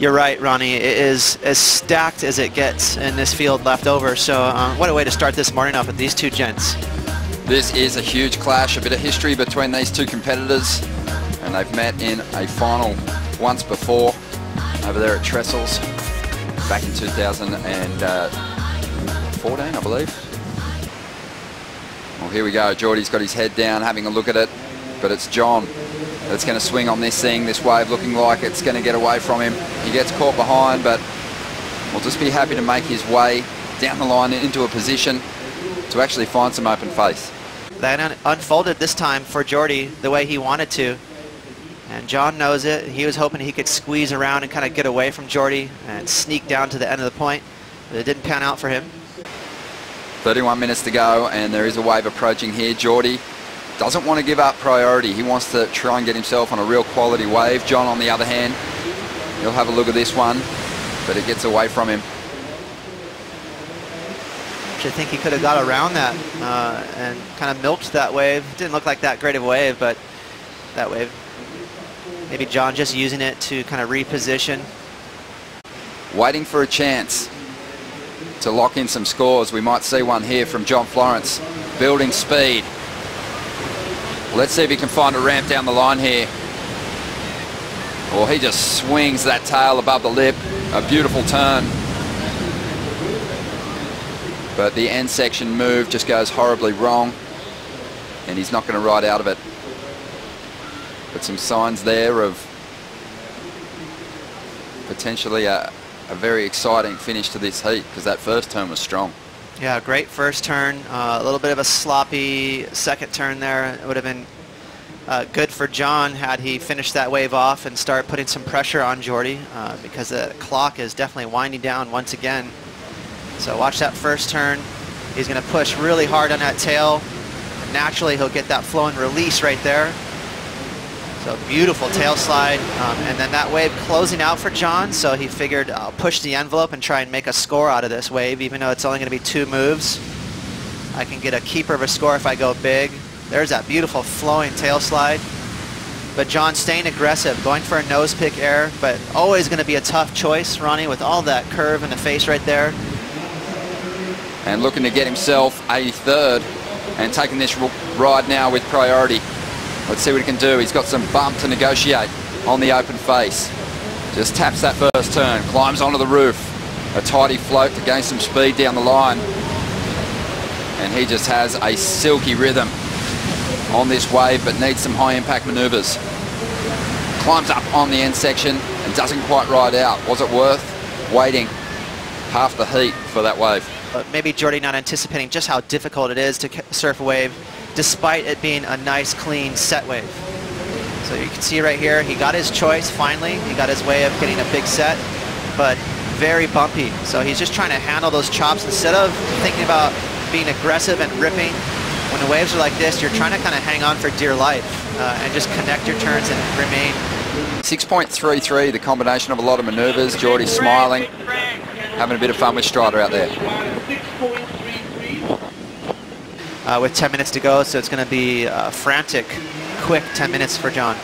You're right, Ronnie. It is as stacked as it gets in this field left over. So what a way to start this morning off with these two gents. This is a huge clash, a bit of history between these two competitors, and they've met in a final once before over there at Trestles back in 2014, I believe. Well, here we go. Jordy's got his head down, having a look at it, but it's John that's going to swing on this thing. This wave looking like it's going to get away from him. He gets caught behind, but will just be happy to make his way down the line into a position to actually find some open face. That unfolded this time for Jordy the way he wanted to. And John knows it. He was hoping he could squeeze around and kind of get away from Jordy and sneak down to the end of the point. But it didn't pan out for him. 31 minutes to go, and there is a wave approaching here. Jordy doesn't want to give up priority. He wants to try and get himself on a real quality wave. John, on the other hand, he'll have a look at this one, but it gets away from him. I think he could have got around that and kind of milked that wave. Didn't look like that great of a wave, but that wave. Maybe John just using it to kind of reposition. Waiting for a chance to lock in some scores. We might see one here from John Florence. Building speed. Let's see if he can find a ramp down the line here. Well, he just swings that tail above the lip. A beautiful turn. But the end section move just goes horribly wrong, and he's not going to ride out of it. But some signs there of potentially a very exciting finish to this heat, because that first turn was strong. Yeah, great first turn. A little bit of a sloppy second turn there. It would have been good for John had he finished that wave off and start putting some pressure on Jordy, because the clock is definitely winding down once again. So watch that first turn. He's going to push really hard on that tail. And naturally, he'll get that flow and release right there. So beautiful tail slide. And then that wave closing out for John. So he figured, I'll push the envelope and try and make a score out of this wave, even though it's only going to be 2 moves. I can get a keeper of a score if I go big. There's that beautiful flowing tail slide. But John staying aggressive, going for a nose pick air, but always going to be a tough choice, Ronnie, with all that curve in the face right there. And looking to get himself a third and taking this ride now with priority. Let's see what he can do. He's got some bump to negotiate on the open face. Just taps that first turn, climbs onto the roof. A tidy float to gain some speed down the line. And he just has a silky rhythm on this wave, but needs some high impact maneuvers. Climbs up on the end section and doesn't quite ride out. Was it worth waiting half the heat for that wave? But maybe Jordy not anticipating just how difficult it is to surf a wave, despite it being a nice, clean set wave. So you can see right here, he got his choice finally. He got his way of getting a big set, but very bumpy. So he's just trying to handle those chops instead of thinking about being aggressive and ripping. When the waves are like this, you're trying to kind of hang on for dear life and just connect your turns and remain. 6.33, the combination of a lot of maneuvers. Jordy smiling, having a bit of fun with Strider out there. With 10 minutes to go, so it's going to be a frantic, quick 10 minutes for John.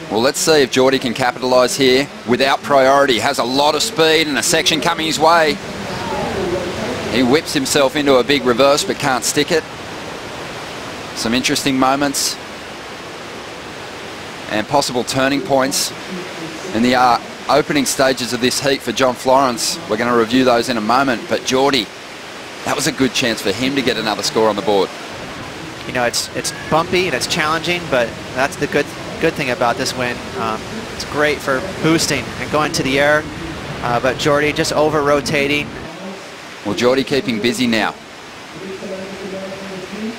Well, let's see if Jordy can capitalise here without priority. Has a lot of speed and a section coming his way. He whips himself into a big reverse but can't stick it. Some interesting moments and possible turning points in the opening stages of this heat for John Florence. We're going to review those in a moment, but Jordy, that was a good chance for him to get another score on the board. You know, it's bumpy and it's challenging, but that's the good thing about this win. It's great for boosting and going to the air, but Jordy just over-rotating. Well, Jordy keeping busy now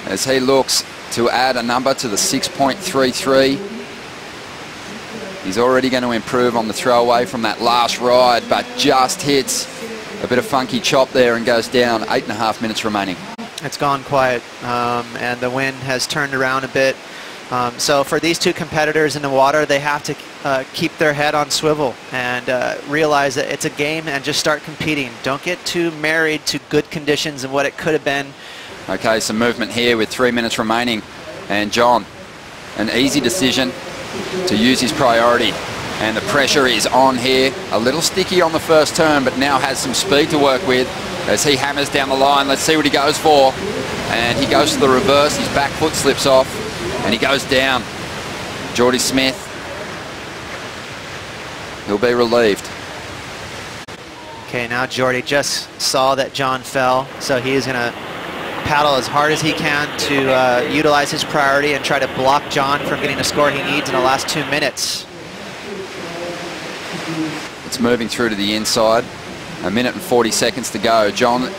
as he looks to add a number to the 6.33. He's already going to improve on the throwaway from that last ride, but just hits a bit of funky chop there and goes down. 8.5 minutes remaining. It's gone quiet, and the wind has turned around a bit. So for these two competitors in the water, they have to keep their head on swivel and realize that it's a game and just start competing. Don't get too married to good conditions and what it could have been. Okay, some movement here with 3 minutes remaining. And John, an easy decision to use his priority. And the pressure is on here. A little sticky on the first turn, but now has some speed to work with as he hammers down the line. Let's see what he goes for. And he goes to the reverse. His back foot slips off and he goes down. Jordy Smith, he'll be relieved. Okay, now Jordy just saw that John fell, so he's going to paddle as hard as he can to utilize his priority and try to block John from getting the score he needs in the last 2 minutes. It's moving through to the inside. 1 minute and 40 seconds to go. John,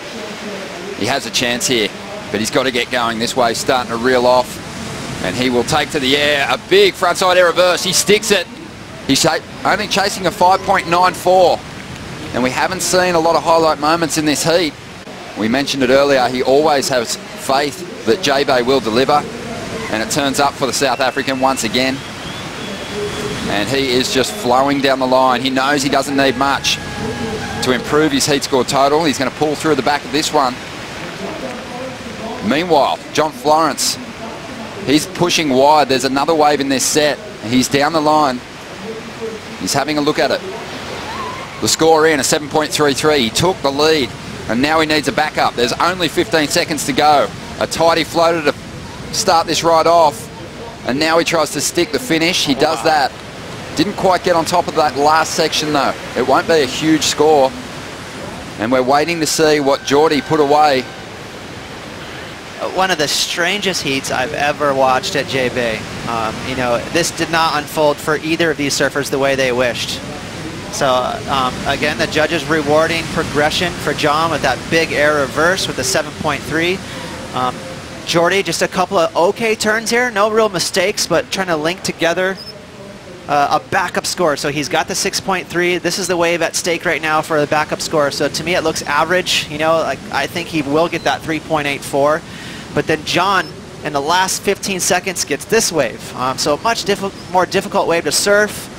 he has a chance here, but he's got to get going. This wave's starting to reel off, and he will take to the air. A big frontside air reverse. He sticks it. He's only chasing a 5.94, and we haven't seen a lot of highlight moments in this heat. We mentioned it earlier, he always has faith that J-Bay will deliver, and it turns up for the South African once again. And he is just flowing down the line. He knows he doesn't need much to improve his heat score total. He's going to pull through the back of this one. Meanwhile, John Florence, he's pushing wide. There's another wave in this set. He's down the line. He's having a look at it. The score in, a 7.33. He took the lead, and now he needs a backup. There's only 15 seconds to go. A tidy floater to start this ride off, and now he tries to stick the finish. He does that. Didn't quite get on top of that last section though. It won't be a huge score, and we're waiting to see what Jordy put away. One of the strangest heats I've ever watched at J-Bay. You know, this did not unfold for either of these surfers the way they wished. So again, the judges rewarding progression for John with that big air reverse with the 7.3. Jordy, just a couple of okay turns here, no real mistakes, but trying to link together a backup score. So he's got the 6.3. This is the wave at stake right now for the backup score. So to me, it looks average. You know, like I think he will get that 3.84. But then John, in the last 15 seconds, gets this wave. So a much more difficult wave to surf.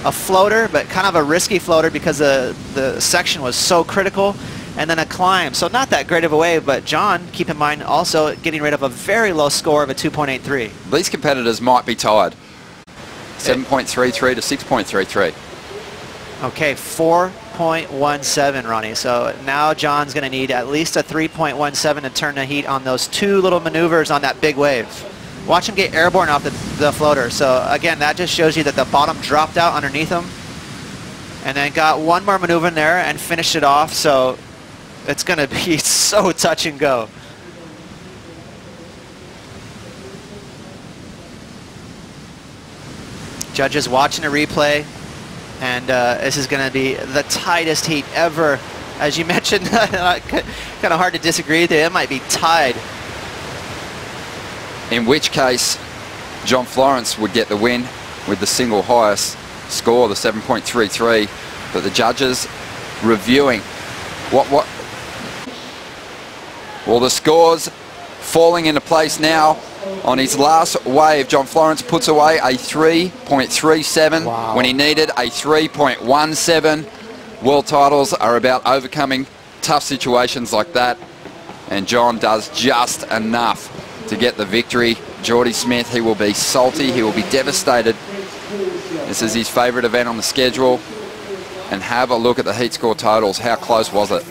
A floater, but kind of a risky floater because the section was so critical. And then a climb. So not that great of a wave, but John, keep in mind, also getting rid of a very low score of a 2.83. These competitors might be tied. 7.33 to 6.33. Okay, 4.17, Ronnie. So now John's going to need at least a 3.17 to turn the heat on those two little maneuvers on that big wave. Watch him get airborne off the floater. So again, that just shows you that the bottom dropped out underneath him. And then got one more maneuver in there and finished it off. So it's going to be so touch and go. Judges watching a replay, and this is going to be the tightest heat ever. As you mentioned, kind of hard to disagree with it. It might be tied. In which case, John Florence would get the win with the single highest score, the 7.33. But the judges reviewing what? Well, the scores falling into place now. On his last wave, John Florence puts away a 3.37 when he needed a 3.17. World titles are about overcoming tough situations like that, and John does just enough to get the victory. Jordy Smith, he will be salty, he will be devastated. This is his favourite event on the schedule, and have a look at the heat score totals. How close was it?